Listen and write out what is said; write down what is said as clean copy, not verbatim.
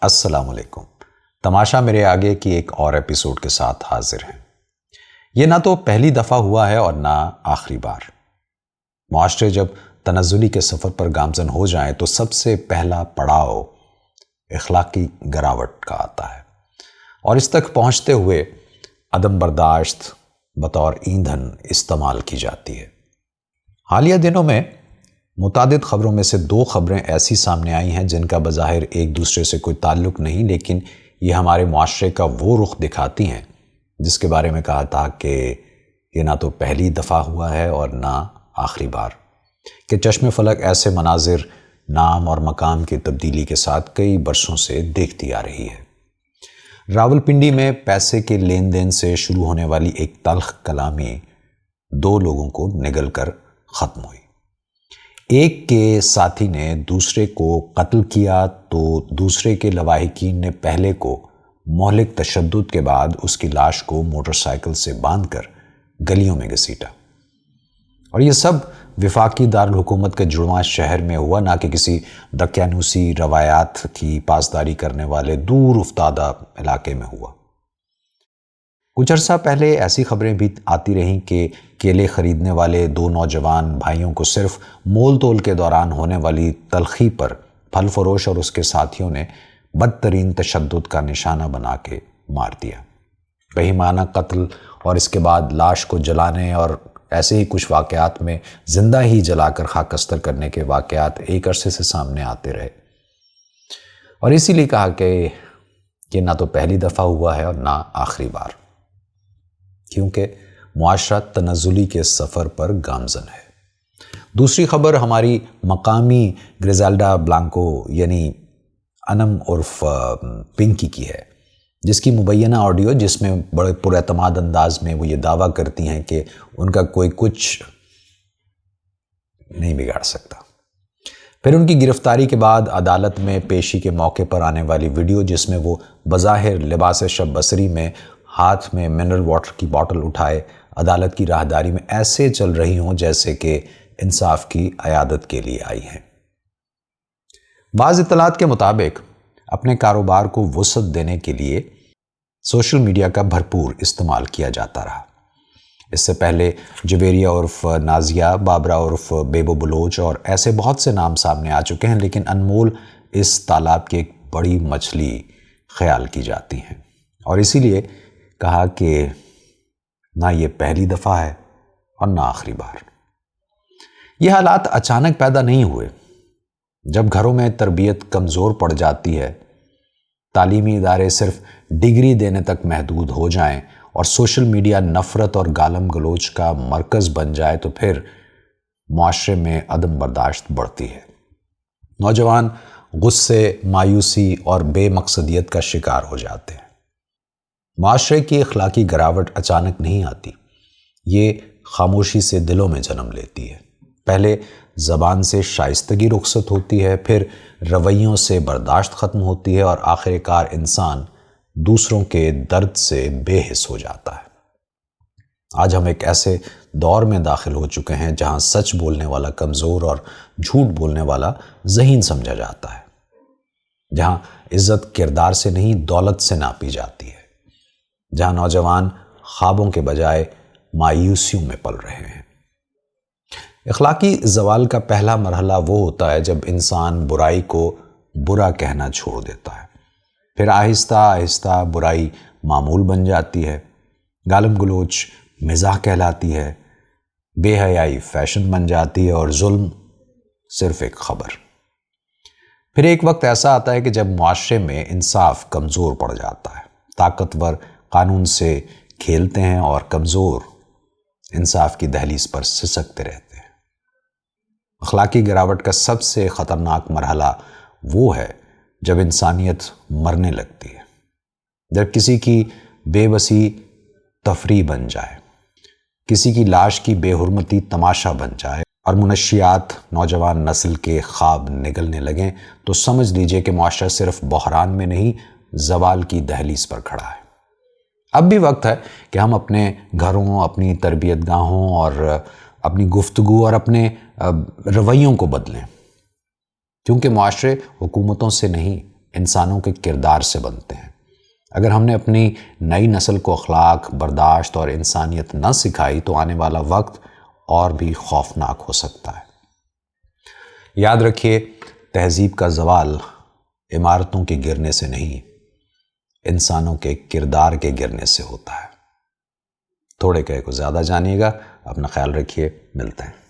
السلام علیکم۔ تماشا میرے آگے کی ایک اور ایپیسوڈ کے ساتھ حاضر ہیں۔ یہ نہ تو پہلی دفعہ ہوا ہے اور نہ آخری بار۔ معاشرے جب تنزلی کے سفر پر گامزن ہو جائیں تو سب سے پہلا پڑاؤ اخلاقی گراوٹ کا آتا ہے اور اس تک پہنچتے ہوئے عدم برداشت بطور ایندھن استعمال کی جاتی ہے۔ حالیہ دنوں میں متعدد خبروں میں سے 2 خبریں ایسی سامنے آئی ہیں جن کا بظاہر ایک دوسرے سے کوئی تعلق نہیں، لیکن یہ ہمارے معاشرے کا وہ رخ دکھاتی ہیں جس کے بارے میں کہا تھا کہ یہ نہ تو پہلی دفعہ ہوا ہے اور نہ آخری بار، کہ چشم فلک ایسے مناظر نام اور مقام کی تبدیلی کے ساتھ کئی برسوں سے دیکھتی آ رہی ہے۔ راولپنڈی میں پیسے کے لین دین سے شروع ہونے والی ایک تلخ کلامی 2 لوگوں کو نگل کر ختم ہوئی۔ ایک کے ساتھی نے دوسرے کو قتل کیا تو دوسرے کے لواحقین نے پہلے کو مہلک تشدد کے بعد اس کی لاش کو موٹر سائیکل سے باندھ کر گلیوں میں گھسیٹا، اور یہ سب وفاقی دارالحکومت کے جڑواں شہر میں ہوا، نہ کہ کسی دقیانوسی روایات کی پاسداری کرنے والے دور افتادہ علاقے میں ہوا۔ کچھ عرصہ پہلے ایسی خبریں بھی آتی رہیں کہ کیلے خریدنے والے 2 نوجوان بھائیوں کو صرف مول تول کے دوران ہونے والی تلخی پر پھل فروش اور اس کے ساتھیوں نے بدترین تشدد کا نشانہ بنا کے مار دیا۔ بہیمانہ قتل اور اس کے بعد لاش کو جلانے اور ایسے ہی کچھ واقعات میں زندہ ہی جلا کر خاکستر کرنے کے واقعات ایک عرصے سے سامنے آتے رہے، اور اسی لیے کہا کہ یہ نہ تو پہلی دفعہ ہوا ہے اور نہ آخری بار، کیونکہ معاشرہ تنزلی کے سفر پر گامزن ہے۔ دوسری خبر ہماری مقامی گریزالڈا بلانکو یعنی انم عرف پنکی کی ہے، جس کی مبینہ آڈیو جس میں بڑے پر اعتماد انداز میں وہ یہ دعویٰ کرتی ہیں کہ ان کا کوئی کچھ نہیں بگاڑ سکتا۔ پھر ان کی گرفتاری کے بعد عدالت میں پیشی کے موقع پر آنے والی ویڈیو جس میں وہ بظاہر لباس شب بصری میں ہاتھ میں منرل واٹر کی بوتل اٹھائے عدالت کی راہداری میں ایسے چل رہی ہوں جیسے کہ انصاف کی عیادت کے لیے آئی ہیں۔ بعض اطلاعات کے مطابق اپنے کاروبار کو وسعت دینے کے لیے سوشل میڈیا کا بھرپور استعمال کیا جاتا رہا۔ اس سے پہلے جویریہ عرف نازیہ، بابرا عرف بیبو بلوچ اور ایسے بہت سے نام سامنے آ چکے ہیں، لیکن انمول اس تالاب کی ایک بڑی مچھلی خیال کی جاتی ہیں، اور اسی لیے کہا کہ نہ یہ پہلی دفعہ ہے اور نہ آخری بار۔ یہ حالات اچانک پیدا نہیں ہوئے۔ جب گھروں میں تربیت کمزور پڑ جاتی ہے، تعلیمی ادارے صرف ڈگری دینے تک محدود ہو جائیں اور سوشل میڈیا نفرت اور گالم گلوچ کا مرکز بن جائے تو پھر معاشرے میں عدم برداشت بڑھتی ہے۔ نوجوان غصے، مایوسی اور بے مقصدیت کا شکار ہو جاتے ہیں۔ معاشرے کی اخلاقی گراوٹ اچانک نہیں آتی، یہ خاموشی سے دلوں میں جنم لیتی ہے۔ پہلے زبان سے شائستگی رخصت ہوتی ہے، پھر رویوں سے برداشت ختم ہوتی ہے، اور آخر کار انسان دوسروں کے درد سے بے حس ہو جاتا ہے۔ آج ہم ایک ایسے دور میں داخل ہو چکے ہیں جہاں سچ بولنے والا کمزور اور جھوٹ بولنے والا ذہین سمجھا جاتا ہے، جہاں عزت کردار سے نہیں دولت سے ناپی جاتی ہے، جہاں نوجوان خوابوں کے بجائے مایوسیوں میں پل رہے ہیں۔ اخلاقی زوال کا پہلا مرحلہ وہ ہوتا ہے جب انسان برائی کو برا کہنا چھوڑ دیتا ہے، پھر آہستہ آہستہ برائی معمول بن جاتی ہے، گالم گلوچ مزاح کہلاتی ہے، بے حیائی فیشن بن جاتی ہے، اور ظلم صرف ایک خبر۔ پھر ایک وقت ایسا آتا ہے کہ جب معاشرے میں انصاف کمزور پڑ جاتا ہے، طاقتور قانون سے کھیلتے ہیں اور کمزور انصاف کی دہلیز پر سسکتے رہتے ہیں۔ اخلاقی گراوٹ کا سب سے خطرناک مرحلہ وہ ہے جب انسانیت مرنے لگتی ہے، جب کسی کی بے بسی تفریح بن جائے، کسی کی لاش کی بے حرمتی تماشا بن جائے، اور منشیات نوجوان نسل کے خواب نگلنے لگیں، تو سمجھ لیجئے کہ معاشرہ صرف بحران میں نہیں، زوال کی دہلیز پر کھڑا ہے۔ اب بھی وقت ہے کہ ہم اپنے گھروں، اپنی تربیت گاہوں اور اپنی گفتگو اور اپنے رویوں کو بدلیں، کیونکہ معاشرے حکومتوں سے نہیں انسانوں کے کردار سے بنتے ہیں۔ اگر ہم نے اپنی نئی نسل کو اخلاق، برداشت اور انسانیت نہ سکھائی تو آنے والا وقت اور بھی خوفناک ہو سکتا ہے۔ یاد رکھیے، تہذیب کا زوال عمارتوں کے گرنے سے نہیں، انسانوں کے کردار کے گرنے سے ہوتا ہے۔ تھوڑے کہے کو زیادہ جانیے گا۔ اپنا خیال رکھیے، ملتے ہیں۔